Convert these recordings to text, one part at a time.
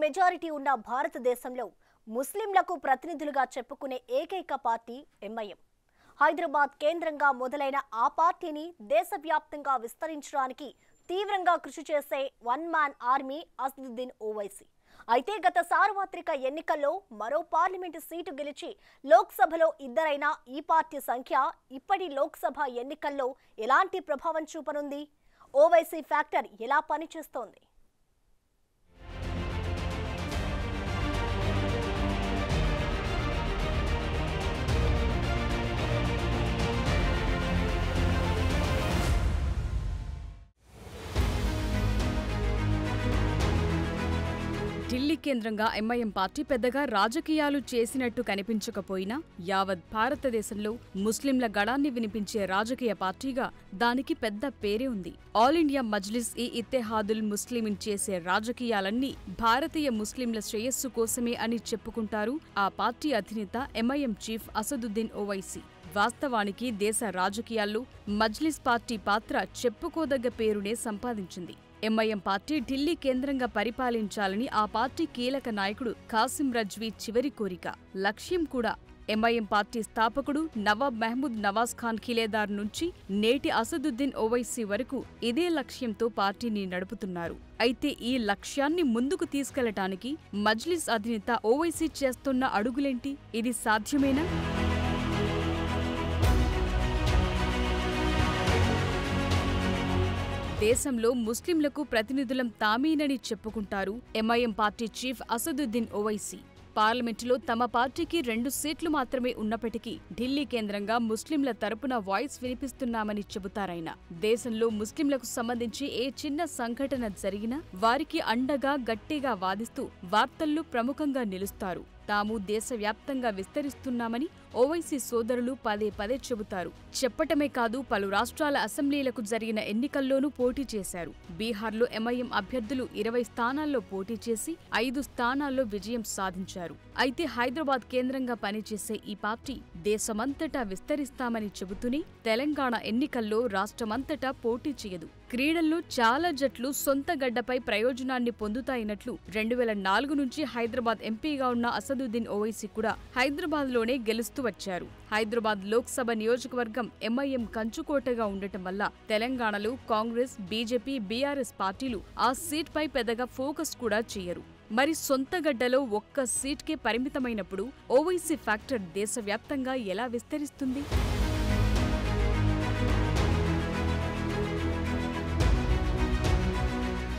Majority ఉన్న భారతదేశంలో ముస్లింలకు ప్రతినిధులుగా చెప్పుకునే ఏకైక పార్టీ ఎంఐఎం. హైదరాబాద్ కేంద్రంగా మొదలైన ఆ పార్టీని దేశవ్యాప్తంగా విస్తరించడానికి తీవ్రంగా కృషి చేసే one man army Asaduddin Owaisi. అయితే గత సార్వత్రిక ఎన్నికల్లో మరో పార్లమెంటు సీటు గెలిచి లోక్సభలో ఇద్దరైన ఈ పార్టీ సంఖ్య ఇప్పటి లోక్సభ ఎన్నికల్లో ఎలాంటి ప్రభావం చూపనుంది? ఓవైసీ ఫ్యాక్టర్ ఎలా పనిచేస్తోంది? ఢిల్లీ కేంద్రంగా ఎంఐఎం పార్టీ పెద్దగా రాజకీయాలు చేసినట్టు కనిపించకపోయినా యావత్ భారతదేశంలో ముస్లింల గళాన్ని వినిపించే రాజకీయ పార్టీగా దానికి పెద్ద పేరే ఉంది. ఆల్ ఇండియా మజ్లిస్ ఈ ఇత్తెహాదుల్ ముస్లిమీన్ చేసే రాజకీయాలన్నీ భారతీయ ముస్లింల శ్రేయస్సు కోసమే అని చెప్పుకుంటారు ఆ పార్టీ అధినేత ఎంఐఎం చీఫ్ అసదుద్దీన్ ఓవైసీ. వాస్తవానికి దేశ రాజకీయాల్లో మజ్లిస్ పార్టీ పాత్ర చెప్పుకోదగ్గ పేరునే సంపాదించింది. ఎంఐఎం పార్టీ ఢిల్లీ కేంద్రంగా పరిపాలించాలని ఆ పార్టీ కీలక నాయకుడు ఖాసిం రజ్వీ చివరి కోరిక, లక్ష్యం కూడా. ఎంఐఎం పార్టీ స్థాపకుడు నవాబ్ మహమూద్ నవాజ్ ఖాన్ ఖిలేదార్ నుంచి నేటి అసదుద్దీన్ ఓవైసీ వరకు ఇదే లక్ష్యంతో పార్టీని నడుపుతున్నారు. అయితే ఈ లక్ష్యాన్ని ముందుకు తీసుకెళ్లటానికి మజ్లిస్ అధినేత ఓవైసీ చేస్తున్న అడుగులేంటి? ఇది సాధ్యమేనా? దేశంలో ముస్లింలకు ప్రతినిధులం తామేనని చెప్పుకుంటారు MIM party chief Asaduddin Owaisi. పార్లమెంటులో తమ పార్టీకి 2 సీట్లు మాత్రమే ఉన్నప్పటికీ ఢిల్లీ కేంద్రంగా ముస్లింల తరపున వాయిస్ వినిపిస్తున్నామని చెబుతారాయన. దేశంలో ముస్లింలకు సంబంధించి ఏ చిన్న సంఘటన జరిగినా వారికి అండగా గట్టిగా వాదిస్తూ వార్తల్లో ప్రముఖంగా నిలుస్తారు. తాము దేశవ్యాప్తంగా విస్తరిస్తున్నామని ఓవైసీ సోదరులు పదే పదే చెబుతారు. చెప్పటమే కాదు, పలు రాష్ట్రాల అసెంబ్లీలకు జరిగిన ఎన్నికల్లోనూ పోటీ చేశారు. బీహార్లో ఎంఐఎం అభ్యర్థులు 20 స్థానాల్లో పోటీ చేసి 5 స్థానాల్లో విజయం సాధించారు. అయితే హైదరాబాద్ కేంద్రంగా పనిచేసే ఈ పార్టీ దేశమంతటా విస్తరిస్తామని చెబుతూనే తెలంగాణ ఎన్నికల్లో రాష్ట్రమంతటా పోటీ చేయదు. క్రీడల్లో చాలా జట్లు సొంత గడ్డపై ప్రయోజనాన్ని పొందుతాయినట్లు 2004 నుంచి హైదరాబాద్ ఎంపీగా ఉన్న అసదుద్దీన్ ఓవైసీ కూడా హైదరాబాద్లోనే గెలుస్తూ వచ్చారు. హైదరాబాద్ లోక్సభ నియోజకవర్గం ఎంఐఎం కంచుకోటగా ఉండటం వల్ల తెలంగాణలో కాంగ్రెస్, బీజేపీ, బీఆర్ఎస్ పార్టీలు ఆ సీట్పై పెద్దగా ఫోకస్ కూడా చేయరు. మరి సొంత గడ్డలో ఒక్క సీట్కే పరిమితమైనప్పుడు ఓవైసీ ఫ్యాక్టర్ దేశవ్యాప్తంగా ఎలా విస్తరిస్తుంది?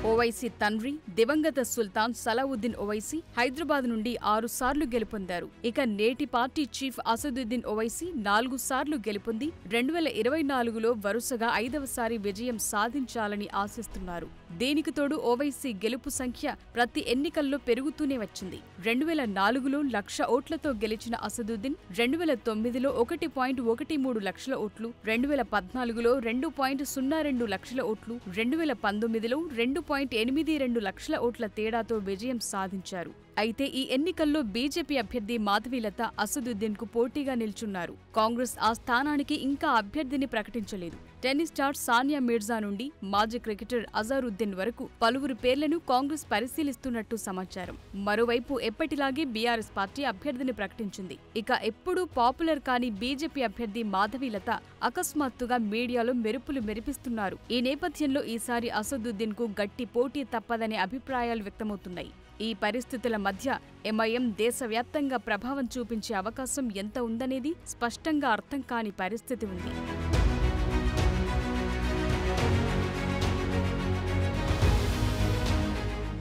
ఓవైసీ తండ్రి దివంగత సుల్తాన్ సలావుద్దీన్ ఓవైసీ హైదరాబాద్ నుండి 6 సార్లు గెలుపొందారు. ఇక నేటి పార్టీ చీఫ్ అసదుద్దీన్ ఓవైసీ 4 సార్లు గెలుపొంది 2024లో వరుసగా 5వసారి విజయం సాధించాలని ఆశిస్తున్నారు. దీనికి తోడు ఓవైసీ గెలుపు సంఖ్య ప్రతి ఎన్నికల్లో పెరుగుతూనే వచ్చింది. 2004లో 1,00,000 ఓట్లతో గెలిచిన అసదుద్దీన్ 2009లో 1.13 లక్షల ఓట్లు, 2014లో 2.02 లక్షల ఓట్లు, 2019లో 2.82 లక్షల ఓట్ల తేడాతో విజయం సాధించారు. అయితే ఈ ఎన్నికల్లో బీజేపీ అభ్యర్థి మాధవీలత అసదుద్దీన్ కు పోటీగా నిల్చున్నారు. కాంగ్రెస్ ఆ స్థానానికి ఇంకా అభ్యర్థిని ప్రకటించలేదు. టెన్నిస్ స్టార్ సానియా మిర్జా నుండి మాజీ క్రికెటర్ అజారుద్దీన్ వరకు పలువురు పేర్లను కాంగ్రెస్ పరిశీలిస్తున్నట్టు సమాచారం. మరోవైపు ఎప్పటిలాగే బీఆర్ఎస్ పార్టీ అభ్యర్థిని ప్రకటించింది. ఇక ఎప్పుడూ పాపులర్ కాని బీజేపీ అభ్యర్థి మాధవీలత అకస్మాత్తుగా మీడియాలో మెరుపులు మెరిపిస్తున్నారు. ఈ నేపథ్యంలో ఈసారి అసదుద్దీన్ కు గట్టి పోటీ తప్పదనే అభిప్రాయాలు వ్యక్తమవుతున్నాయి. ఈ పరిస్థితుల మధ్య ఎంఐఎం దేశవ్యాప్తంగా ప్రభావం చూపించే అవకాశం ఎంత ఉందనేది స్పష్టంగా అర్థం కాని పరిస్థితి ఉంది.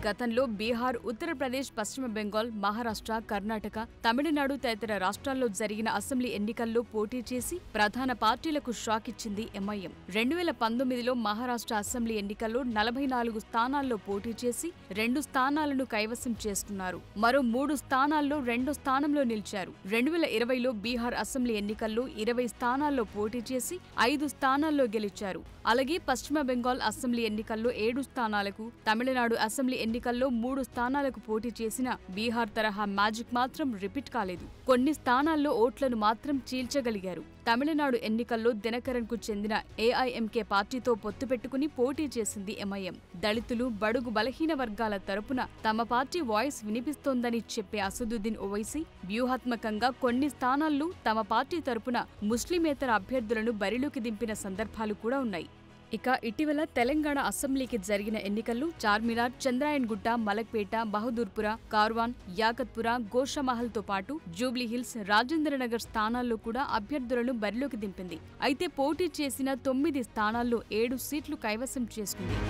గతంలో బీహార్, ఉత్తరప్రదేశ్, పశ్చిమ బెంగాల్, మహారాష్ట్ర, కర్ణాటక, తమిళనాడు తదితర రాష్ట్రాల్లో జరిగిన అసెంబ్లీ ఎన్నికల్లో పోటీ చేసి ప్రధాన పార్టీలకు షాక్ ఇచ్చింది ఎంఐఎం. 2019లో మహారాష్ట్ర అసెంబ్లీ ఎన్నికల్లో 44 స్థానాల్లో పోటీ చేసి 2 స్థానాలను కైవసం చేసుకున్నారు. మరో 3 స్థానాల్లో 2వ స్థానంలో నిలిచారు. 2020లో బీహార్ అసెంబ్లీ ఎన్నికల్లో 20 స్థానాల్లో పోటీ చేసి 5 స్థానాల్లో గెలిచారు. అలాగే పశ్చిమ బెంగాల్ అసెంబ్లీ ఎన్నికల్లో 7 స్థానాలకు, తమిళనాడు అసెంబ్లీ ఎన్నికల్లో 3 స్థానాలకు పోటీ చేసిన బీహార్ తరహా మ్యాజిక్ మాత్రం రిపీట్ కాలేదు. కొన్ని స్థానాల్లో ఓట్లను మాత్రం చీల్చగలిగారు. తమిళనాడు ఎన్నికల్లో దినకరన్కు చెందిన ఏఐఎంకే పార్టీతో పొత్తు పెట్టుకుని పోటీ చేసింది ఎంఐఎం. దళితులు, బడుగు బలహీన వర్గాల తరపున తమ పార్టీ వాయిస్ వినిపిస్తోందని చెప్పే అసదుద్దీన్ ఓవైసీ వ్యూహాత్మకంగా కొన్ని స్థానాల్లో తమ పార్టీ తరపున ముస్లిమేతర అభ్యర్థులను బరిలోకి దింపిన సందర్భాలు కూడా ఉన్నాయి. ఇక ఇటీవల తెలంగాణ అసెంబ్లీకి జరిగిన ఎన్నికల్లో చార్మినార్, చంద్రాయన్గుట్ట, మలక్పేట, బహదూర్పుర, కార్వాన్, యాకత్పుర, గోషామహల్తో పాటు జూబ్లీహిల్స్, రాజేంద్రనగర్ స్థానాల్లో కూడా అభ్యర్థులను బరిలోకి దింపింది. అయితే పోటీ చేసిన 9 స్థానాల్లో 7 సీట్లు కైవసం చేసుకుంది.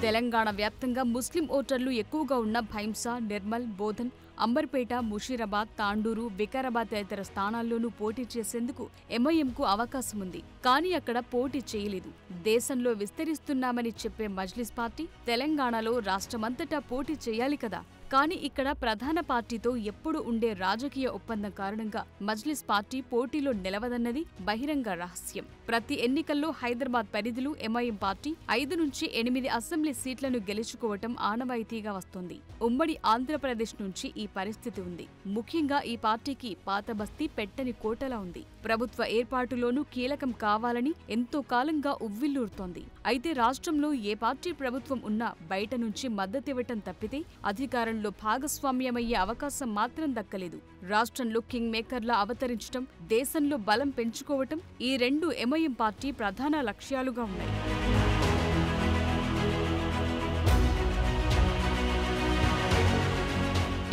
తెలంగాణ వ్యాప్తంగా ముస్లిం ఓటర్లు ఎక్కువగా ఉన్న భైంసా, నిర్మల్, బోధన్, అంబర్పేట, ముషీరాబాద్, తాండూరు, వికారాబాద్ తదితర స్థానాల్లోనూ పోటీ చేసేందుకు ఎంఐఎంకు అవకాశం ఉంది. కానీ అక్కడ పోటీ చేయలేదు. దేశంలో విస్తరిస్తున్నామని చెప్పే మజ్లిస్ పార్టీ తెలంగాణలో రాష్ట్రమంతటా పోటీ చేయాలి కదా. కానీ ఇక్కడ ప్రధాన పార్టీతో ఎప్పుడు ఉండే రాజకీయ ఒప్పందం కారణంగా మజ్లిస్ పార్టీ పోటీలో నిలవదన్నది బహిరంగ రహస్యం. ప్రతి ఎన్నికల్లో హైదరాబాద్ పరిధిలో ఎంఐఎం పార్టీ 5 నుంచి 8 అసెంబ్లీ సీట్లను గెలుచుకోవటం ఆనవాయితీగా వస్తోంది. ఉమ్మడి ఆంధ్రప్రదేశ్ నుంచి ఈ పరిస్థితి ఉంది. ముఖ్యంగా ఈ పార్టీకి పాత బస్తీ పెట్టని కోటలా ఉంది. ప్రభుత్వ ఏర్పాటులోనూ కీలకం కావాలని ఎంతో కాలంగా ఉవ్విల్లూరుతోంది. అయితే రాష్ట్రంలో ఏ పార్టీ ప్రభుత్వం ఉన్నా బయట నుంచి మద్దతివ్వటం తప్పితే అధికారంలో భాగస్వామ్యమయ్యే అవకాశం మాత్రం దక్కలేదు. రాష్ట్రంలో కింగ్ మేకర్లా అవతరించటం, దేశంలో బలం పెంచుకోవటం ఈ 2 ఎంఐఎం పార్టీ ప్రధాన లక్ష్యాలుగా ఉన్నాయి.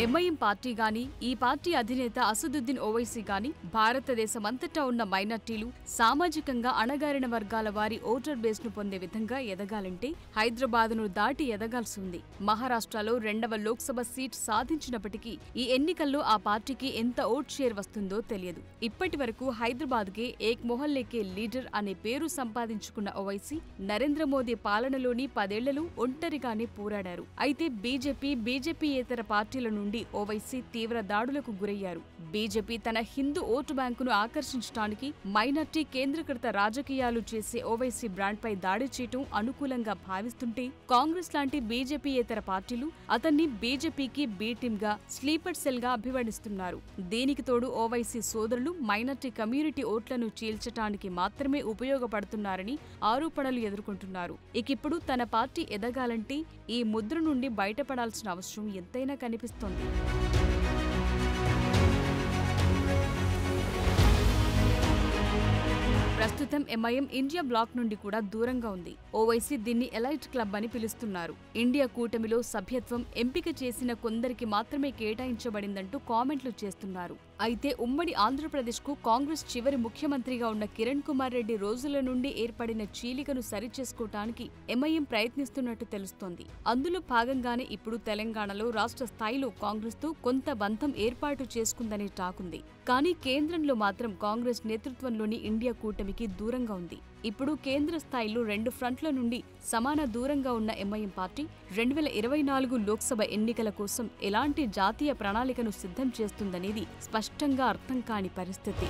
ఎంఐఎం పార్టీ గాని, ఈ పార్టీ అధినేత అసదుద్దీన్ ఓవైసీ గాని భారతదేశమంతటా ఉన్న మైనార్టీలు, సామాజికంగా అణగారిన వర్గాల వారి ఓటర్ బేస్ ను పొందే విధంగా ఎదగాలంటే హైదరాబాద్ను దాటి ఎదగాల్సి ఉంది. మహారాష్ట్రలో 2వ లోక్సభ సీట్ సాధించినప్పటికీ ఈ ఎన్నికల్లో ఆ పార్టీకి ఎంత ఓట్ షేర్ వస్తుందో తెలియదు. ఇప్పటి వరకు హైదరాబాద్కే ఏక్ మొహల్లేకే లీడర్ అనే పేరు సంపాదించుకున్న ఓవైసీ నరేంద్ర మోదీ పాలనలోని 10 ఏళ్లలో ఒంటరిగానే పోరాడారు. అయితే బీజేపీయేతర పార్టీల నుండి ఓవైసీ తీవ్ర దాడులకు గురయ్యారు. బీజేపీ తన హిందూ ఓటు బ్యాంకును ఆకర్షించడానికి మైనార్టీ కేంద్రీకృత రాజకీయాలు చేసే ఓవైసీ బ్రాండ్పై దాడి చేయటం అనుకూలంగా భావిస్తుంటే కాంగ్రెస్ లాంటి బీజేపీయేతర పార్టీలు అతన్ని బీజేపీకి బీ టీమ్గా, స్లీపర్ సెల్గా అభివర్ణిస్తున్నారు. దీనికి తోడు ఓవైసీ సోదరులు మైనార్టీ కమ్యూనిటీ ఓట్లను చీల్చటానికి మాత్రమే ఉపయోగపడుతున్నారని ఆరోపణలు ఎదుర్కొంటున్నారు. ఇకిప్పుడు తన పార్టీ ఎదగాలంటే ఈ ముద్ర నుండి బయటపడాల్సిన అవసరం ఎంతైనా కనిపిస్తోంది. ప్రస్తుతం ఎంఐఎం ఇండియా బ్లాక్ నుండి కూడా దూరంగా ఉంది. ఓవైసీ దీన్ని ఎలైట్ క్లబ్ అని పిలుస్తున్నారు. ఇండియా కూటమిలో సభ్యత్వం ఎంపిక చేసిన కొందరికి మాత్రమే కేటాయించబడిందంటూ కామెంట్లు చేస్తున్నారు. అయితే ఉమ్మడి ఆంధ్రప్రదేశ్కు కాంగ్రెస్ చివరి ముఖ్యమంత్రిగా ఉన్న కిరణ్ కుమార్ రెడ్డి రోజుల నుండి ఏర్పడిన చీలికను సరిచేసుకోవటానికి ఎంఐఎం ప్రయత్నిస్తున్నట్టు తెలుస్తోంది. అందులో భాగంగానే ఇప్పుడు తెలంగాణలో రాష్ట్ర స్థాయిలో కాంగ్రెస్తో కొంత బంధం ఏర్పాటు చేసుకుందనే టాకుంది. కానీ కేంద్రంలో మాత్రం కాంగ్రెస్ నేతృత్వంలోని ఇండియా కూటమికి దూరంగా ఉంది. ఇప్పుడు కేంద్ర స్థాయిలో 2 ఫ్రంట్ల నుండి సమాన దూరంగా ఉన్న ఎంఐఎం పార్టీ 2024 లోక్సభ ఎన్నికల కోసం ఎలాంటి జాతీయ ప్రణాళికను సిద్ధం చేస్తుందనేది స్పష్టంగా అర్థం కాని పరిస్థితి.